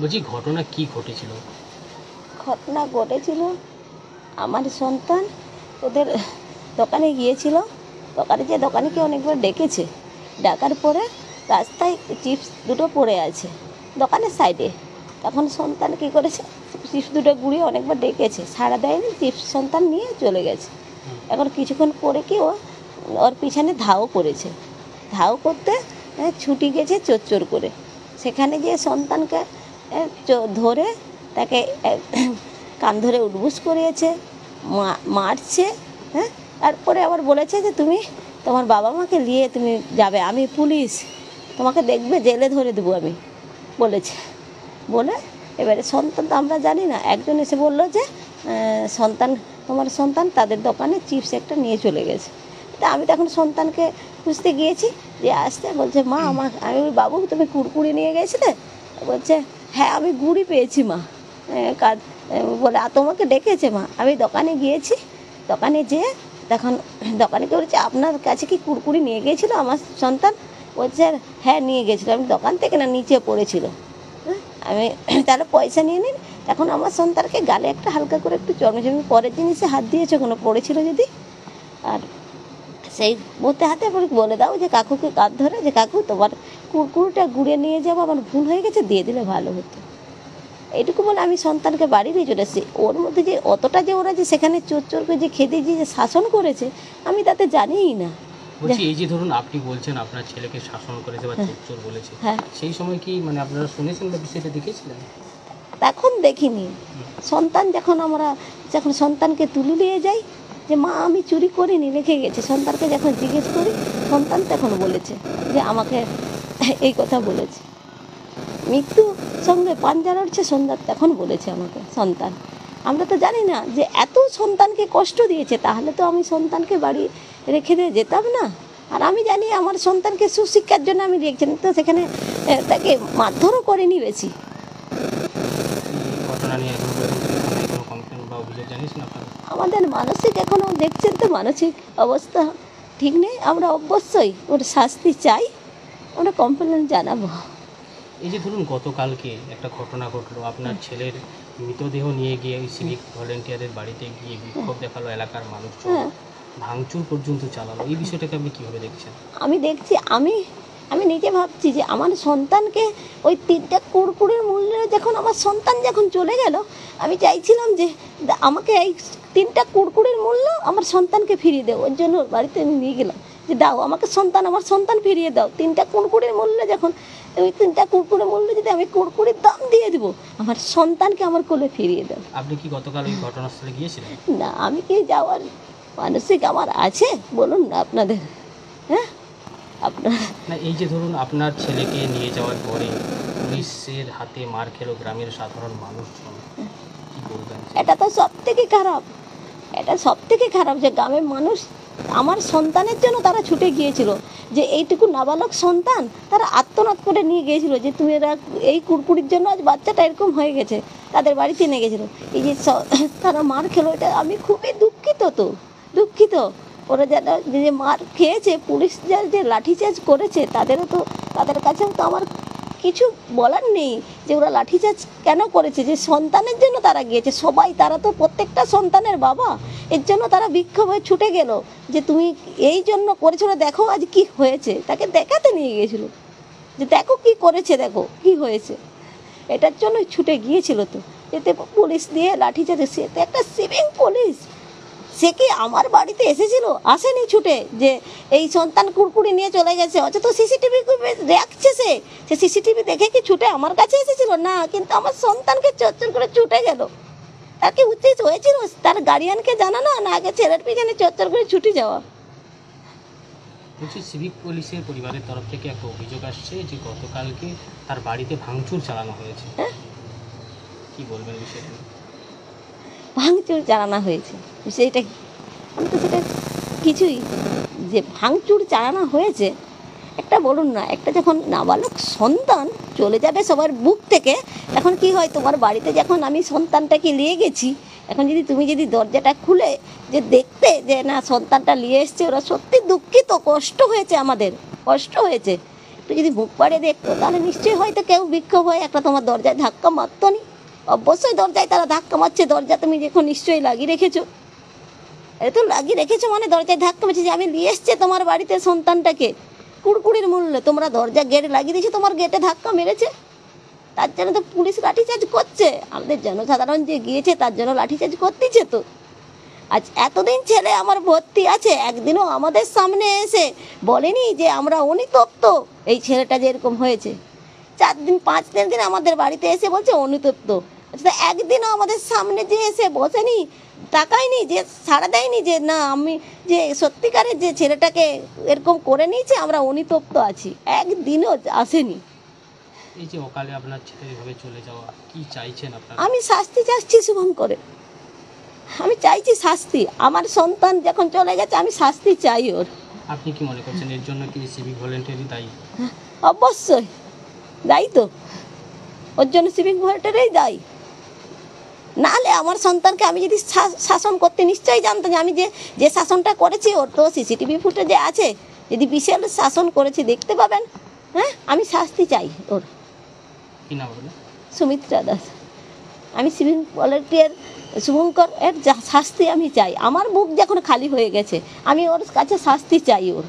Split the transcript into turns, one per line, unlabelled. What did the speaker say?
বলছি ঘটনা কি ঘটেছিল?
ঘটনা ঘটেছিল আমার সন্তান ওদের দোকানে গিয়েছিল। দোকানিকে অনেকবার ডেকেছে, ডাকার পরে রাস্তায় চিপস দুটো পড়ে আছে দোকানের সাইডে। তখন সন্তান কী করেছে, চিপস দুটো গুঁড়িয়ে অনেকবার ডেকেছে, সাড়া দেয়নি, চিপস সন্তান নিয়ে চলে গেছে। এখন কিছুক্ষণ পরে কি ওর পিছনে ধাও করেছে, ধাও করতে ছুটি গেছে চোর করে। সেখানে গিয়ে সন্তানকে ধরে তাকে কান ধরে উঠবুস করিয়েছে, মারছে। হ্যাঁ, তারপরে আবার বলেছে যে তুমি তোমার বাবা মাকে নিয়ে তুমি যাবে, আমি পুলিশ, তোমাকে দেখবে, জেলে ধরে দেবো আমি, বলেছে। বলে এবারে সন্তান তো আমরা জানি না, একজন এসে বললো যে তোমার সন্তান তাদের দোকানে চিপস একটা নিয়ে চলে গেছে। তা আমি তখন সন্তানকে খুঁজতে গিয়েছি, যে আসতে বলছে মা আমি বাবু তুমি কুড়কুড়ি নিয়ে গেছিলে? বলছে হ্যাঁ আমি গুড়ি পেয়েছি মা। বলে তোমাকে ডেকেছে মা? আমি দোকানে গিয়েছি, দোকানে যেয়ে তখন দোকানিকে বলছে আপনার কাছে কি কুড়কুড়ি নিয়ে গিয়েছিল আমার সন্তান? বলছে হ্যাঁ নিয়ে গেছিলো, আমি দোকান থেকে না নিচে পড়েছিল, আমি তাহলে পয়সা নিয়ে নিন। এখন আমার সন্তানকে গালে একটা হালকা করে একটু চর্মচর্মি পরের জিনিসে হাত দিয়েছে কোনো পড়েছিল যদি, আর সেই বলতে হাতে বলে দাও যে কাকুকে কাঁধ ধরে, যে কাকু তোমার কুড়কুড়িটা গুঁড়ে নিয়ে যাবো, আমার ভুল হয়ে গেছে, দিয়ে দিলে ভালো হতো। এইটুকু বলে আমি সন্তানকে বাড়ি নিয়ে চলে এসেছি। ওর মধ্যে যে অতটা যে ওরা যে সেখানে চোরকে যে খেতে যে শাসন করেছে আমি তাতে জানিই না।
বলছি এই যে ধরুন আপনি বলছেন আপনার ছেলেকে শাসন করেছে বা চোর বলেছে, সেই সময় কি মানে আপনারা শুনেছেন বা বিষয়টা দেখেছিলেন?
তখন দেখিনি। যখন সন্তানকে তুলে নিয়ে যাই যে মা আমি চুরি করিনি, রেখে গেছি, সন্তানকে যখন জিজ্ঞেস করি সন্তান তখন বলেছে যে আমাকে এই কথা বলেছে, মৃত্যু সঙ্গে পাঞ্জা লড়ছে সন্তান তখন বলেছে আমাকে সন্তান। আমরা তো জানি না যে এত সন্তানকে কষ্ট দিয়েছে, তাহলে তো আমি সন্তানকে বাড়ি রেখে দিয়ে যেতাম না। আর আমি জানি আমার সন্তানকে সুশিক্ষার জন্য আমি রেখেছি, তো সেখানে তাকে মারধরও করিনি বেশি। আমাদের মানসিক এখনো দেখছেন তো মানসিক অবস্থা ঠিক নেই, আমরা অবশ্যই ওর শাস্তি চাই, আমরা কমপ্লেন জানাবো।
এই যে ধরুন গতকালকে একটা ঘটনা ঘটলো, আপনার ছেলের মৃতদেহ নিয়ে গিয়ে ওই সিভিক ভলেন্টিয়ারের বাড়িতে গিয়ে বিক্ষোভ দেখালো এলাকার মানুষ, ভাঙচুর পর্যন্ত চালালো, এই বিষয়টাকে আপনি কীভাবে দেখছেন?
আমি দেখছি, আমি নিজে ভাবছি যে আমার সন্তানকে ওই 3টা কুড়কুড়ির মূল্যে যখন আমার সন্তান যখন চলে গেল, আমি চাইছিলাম যে আমাকে এই 3টা কুড়কুড়ির মূল্য আমার সন্তানকে ফিরিয়ে দেও। ওর জন্য বাড়িতে আমি নিয়ে গেলাম যে দাও আমাকে আমার সন্তান ফিরিয়ে দাও। 3টা কুড়কুড়ির মূল্যে যখন ওই 3টা কুড়কুড়ির মূল্যে যদি আমি কুড়কুড়ির দাম দিয়ে দেবো, আমার সন্তানকে আমার কোলে ফিরিয়ে দাও।
আপনি কি গতকাল ওই ঘটনাস্থলে গিয়েছিলেন?
না, আমি কি যাওয়ার মানসিক আমার আছে বলুন না আপনাদের? হ্যাঁ,
না এই যে ধরুন আপনার ছেলেকে নিয়ে যাওয়ার পরে পুলিশের হাতে মার খেলো গ্রামের সাধারণ মানুষজন, কি বলবেন?
এটা তো সব থেকে খারাপ, যে গ্রামের মানুষ আমার সন্তানের জন্য তারা ছুটে গিয়েছিল, যে এইটুকু নাবালক সন্তান তারা আত্মনাদ করে নিয়ে গিয়েছিল, যে তুমি এই কুড়কুড়ির জন্য আজ বাচ্চাটা এরকম হয়ে গেছে, তাদের বাড়িতে নিয়ে গেছিলো। এই যে তারা মার খেলো, এটা আমি খুবই দুঃখিত। ওরা যারা যে মার খেয়েছে, পুলিশ যে লাঠিচার্জ করেছে, তাদের কাছেও তো আমার কিছু বলার নেই যে ওরা লাঠিচার্জ কেন করেছে, যে সন্তানের জন্য তারা গিয়েছে সবাই, তারা তো প্রত্যেকটা সন্তানের বাবা, এর জন্য তারা বিক্ষোভ হয়ে ছুটে গেল যে তুমি এই জন্য করেছিল, দেখো আজ কি হয়েছে, তাকে দেখাতে নিয়ে গিয়েছিল যে দেখো কি করেছে, দেখো কি হয়েছে, এটার জন্যই ছুটে গিয়েছিল। তো এতে পুলিশ দিয়ে লাঠিচার্জ, সে তো একটা সিভিক পুলিশ, সে কি আমার বাড়িতে এসেছিল? আসেনি ছুটে যে এই সন্তান কুড়কুড়ি নিয়ে চলে গেছে, অথচ সিসিটিভি রাখছে, সে সিসিটিভি দেখে কি ছুটে আমার কাছে এসেছিল? না, কিন্তু আমার সন্তানকে চচ্চর করে ছুটে গেল। তার কি উচিত হয়েছিল তার গার্ডিয়ানকে জানানো, না আগে ছেলের পিছনে চচ্চর করে ছুটে যাওয়া?
বলছি সিভিক পুলিশের পরিবারের তরফ থেকে একটা অভিযোগ আসছে যে গতকালকে তার বাড়িতে ভাঙচুর চালানো হয়েছে, কি বলবেন বিষয়টা?
ভাঙচুর চালানো হয়েছে বিষয়টা আমি তো সেটা কিছুই, যে ভাঙচুর চালানো হয়েছে একটা বলুন না, একটা যখন নাবালক সন্তান চলে যাবে সবার বুক থেকে, এখন কি হয়, তোমার বাড়িতে যখন আমি সন্তানটাকে নিয়ে গেছি, এখন তুমি যদি দরজাটা খুলে যে দেখতে যে না সন্তানটা নিয়ে এসছে, ওরা সত্যি দুঃখিত, কষ্ট হয়েছে, আমাদের কষ্ট হয়েছে, একটু যদি মুখ বাড়িয়ে দেখতো তাহলে নিশ্চয়ই হয়তো কেউ বিক্ষোভ হয়ে একটা তোমার দরজায় ধাক্কা মারতো নি। অবশ্যই দরজায় তারা ধাক্কা মারছে, দরজা তুমি দেখো নিশ্চয়ই লাগিয়ে রেখেছো। এ তো লাগিয়ে রেখেছো মানে দরজায় ধাক্কা মারছে যে আমি নিয়ে এসছে তোমার বাড়িতে সন্তানটাকে কুড়কুড়ির মূল্যে, তোমরা দরজা গেট লাগিয়ে দিয়েছো, তোমার গেটে ধাক্কা মেরেছে, তার জন্য তো পুলিশ লাঠিচার্জ করছে। আমাদের জনসাধারণ যে গিয়েছে তার জন্য লাঠিচার্জ করতেছে তো। আজ এতদিন ছেলে আমার ভর্তি আছে, একদিনও আমাদের সামনে এসে বলেনি যে আমরা অনুতপ্ত এই ছেলেটা যে এরকম হয়েছে। 4 দিন 5 দিন আমাদের বাড়িতে এসে বলছে অনুতপ্ত। আচ্ছা, একদিনও আমাদের সামনে যে এসে বসেনি, তাকায়নি, যে সাড়া দেয়নি যে না আমি যে সত্যিকারের যে ছেলেটাকে এরকম করে নিয়েছে আমরা অনুতপ্ত আছি, একদিনও আসেনি।
এই যে অকালে আপনার ছেলে এভাবে চলে যাওয়া, কি চাইছেন আপনারা?
আমি শাস্তি চাচ্ছি শুভঙ্করের, আমি চাইছি শাস্তি। আমার সন্তান যখন চলে গেছে আমি শাস্তি চাই ওর।
আপনি কি মনে করছেন এর জন্য কি সিভিক ভলেন্টিয়ারই দায়ী?
অবশ্যই দায়ী তো, ওর জন্য সিভিক ভলেন্টিয়ারই দায়ী। নাহলে আমার সন্তানকে আমি যদি শাসন করতে নিশ্চয়ই জানতাম যে আমি যে শাসনটা করেছি, ওর তো সিসিটিভি ফুটেজে আছে, যদি বিশাল শাসন করেছি দেখতে পাবেন। হ্যাঁ, আমি শাস্তি চাই ওর।
কি নাম বলে?
সুমিত্রা দাস। আমি সিভিক ভলেন্টিয়ার শুভঙ্কর এর শাস্তি আমি চাই। আমার বুক যখন খালি হয়ে গেছে আমি ওর কাছে শাস্তি চাই ওর।